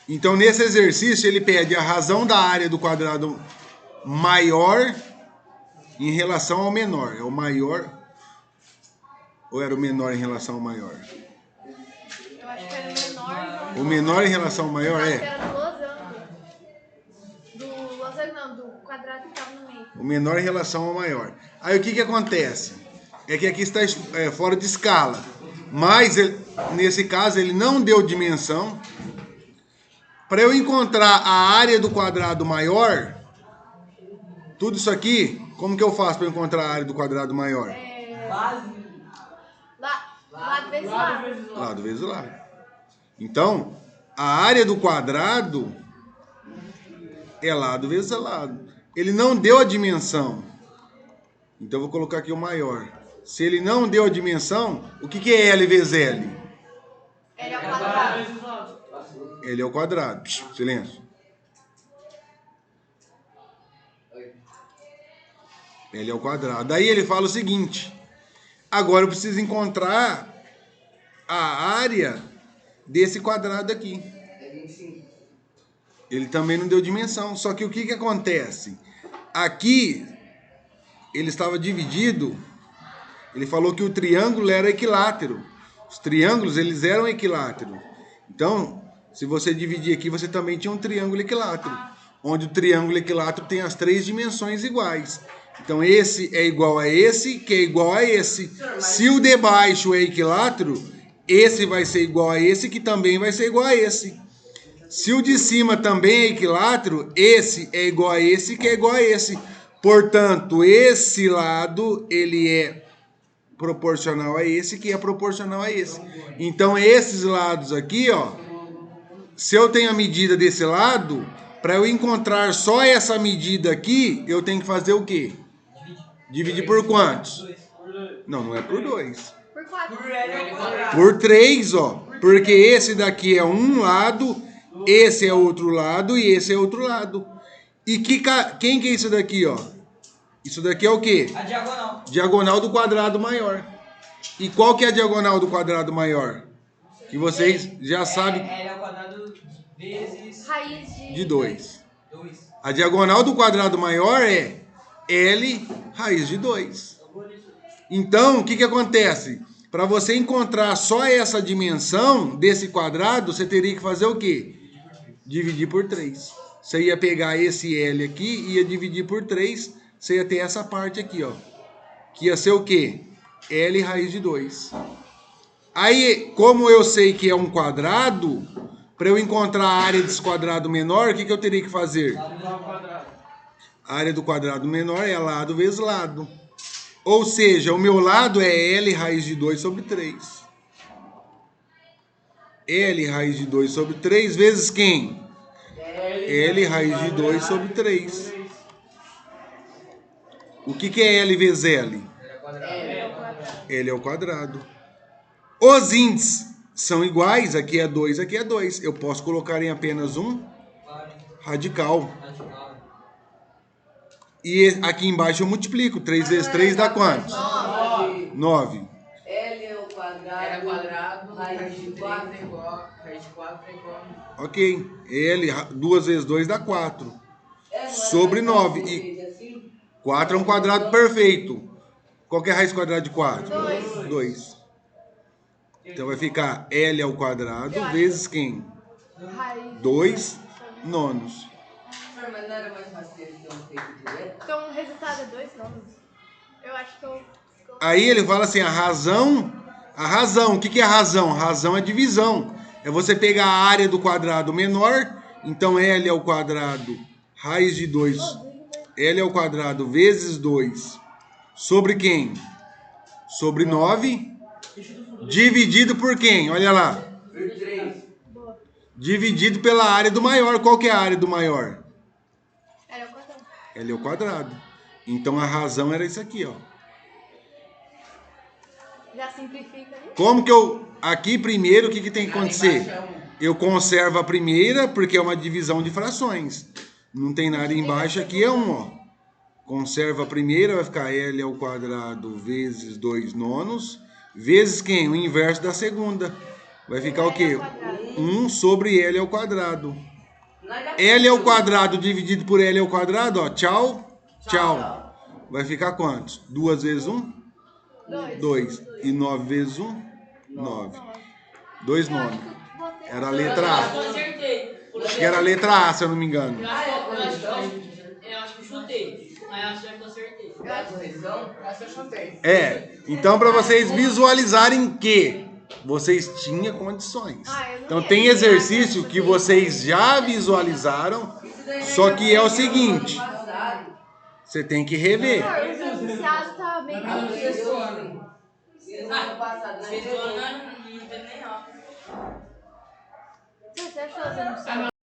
Então, nesse exercício, ele pede a razão da área do quadrado maior em relação ao menor. É o maior ou era o menor em relação ao maior? Eu acho que era o menor. O menor em relação ao maior Era é? do losango. Do losango não, do quadrado que estava no meio. O menor em relação ao maior. Aí o que acontece? É que aqui está fora de escala. Mas, nesse caso, ele não deu dimensão. Para eu encontrar a área do quadrado maior, tudo isso aqui, como que eu faço para encontrar a área do quadrado maior? Lado vezes lado. Lado vezes lado. Então, a área do quadrado é lado vezes lado. Ele não deu a dimensão. Então, eu vou colocar aqui o maior. Se ele não deu a dimensão, o que é L vezes L? L ao quadrado. L ao quadrado. Silêncio. L ao quadrado. Daí ele fala o seguinte. Agora eu preciso encontrar a área desse quadrado aqui. Ele também não deu dimensão. Só que o que acontece? Aqui, ele estava dividido. Ele falou que o triângulo era equilátero. Os triângulos, eles eram equiláteros. Então, se você dividir aqui, você também tinha um triângulo equilátero. Onde o triângulo equilátero tem as 3 dimensões iguais. Então, esse é igual a esse, que é igual a esse. Se o de baixo é equilátero, esse vai ser igual a esse, que também vai ser igual a esse. Se o de cima também é equilátero, esse é igual a esse, que é igual a esse. Portanto, esse lado, ele é proporcional a esse, que é proporcional a esse. Então, esses lados aqui, ó, se eu tenho a medida desse lado, para eu encontrar só essa medida aqui, eu tenho que fazer o quê? Dividir por quantos? Não, não é por 2. Por 4. Por 3, ó. Porque esse daqui é um lado, esse é outro lado e esse é outro lado. E quem que é isso daqui, ó? Isso daqui é o quê? A diagonal. Diagonal do quadrado maior. E qual que é a diagonal do quadrado maior? Que vocês já sabem. L ao quadrado vezes Raiz De 2. 2. A diagonal do quadrado maior é L raiz de 2. Então, o que acontece? Para você encontrar só essa dimensão desse quadrado, você teria que fazer o quê? Dividir por 3. Você ia pegar esse L aqui e ia dividir por 3. Você ia ter essa parte aqui, ó. Que ia ser o quê? L raiz de 2. Aí, como eu sei que é um quadrado, para eu encontrar a área desse quadrado menor, o que eu teria que fazer? A área do quadrado menor é lado vezes lado. Ou seja, o meu lado é L raiz de 2 sobre 3. L raiz de 2 sobre 3 vezes quem? L raiz de 2 sobre 3. O que é L vezes L? L ao quadrado. Os índices são iguais, aqui é 2, aqui é 2. Eu posso colocar em apenas um radical. E aqui embaixo eu multiplico. 3 vezes 3 dá quanto? 9. L ao quadrado, raiz de 4 é igual. Ok. L, 2 vezes 2 dá 4. Sobre 9. E 4 é um quadrado perfeito. Qual que é a raiz quadrada de 4? 2. Então vai ficar L ao quadrado vezes quem? 2 nonos. Mas não era mais fácil eles não feito direto? Então o resultado é 2 nonos. Eu acho que eu... Aí ele fala assim, a razão, o que é a razão? A razão é divisão. É você pegar a área do quadrado menor, então L ao quadrado, raiz de 2, L ao quadrado vezes 2, sobre quem? Sobre 9, dividido por quem? Olha lá. Por 3. Dividido pela área do maior. Qual que é a área do maior? L ao quadrado. L ao quadrado. Então a razão era isso aqui, ó. Já simplifica, né? Como que eu... Aqui primeiro, o que tem que acontecer? Eu conservo a primeira, porque é uma divisão de frações. Não tem nada embaixo, aqui é 1, ó. Conserva a primeira, vai ficar L ao quadrado vezes 2 nonos. Vezes quem? O inverso da segunda. Vai ficar o quê? 1 sobre L ao quadrado. Nós já L ao fizemos. quadrado dividido por L ao quadrado, ó. Tchau, tchau. Vai ficar quantos? 2 vezes 1? 2. E 9 vezes 1? 9. 2 Eu acho nomes. que eu botei. Era a Eu letra acho que eu A. acertei. Acho que era a letra A, se eu não me engano. Eu acho que eu chutei. Mas eu acho que eu acertei. Correção? Essa eu chutei. Então para vocês visualizarem que vocês tinham condições. Então tem exercício que vocês já visualizaram, só que é o seguinte, você tem que rever. Professor, o iniciado tá bem Ah, não difícil. fez ano. Fez ano passado, né? Fez o ano, não teve nem aula. Você achou, Zé?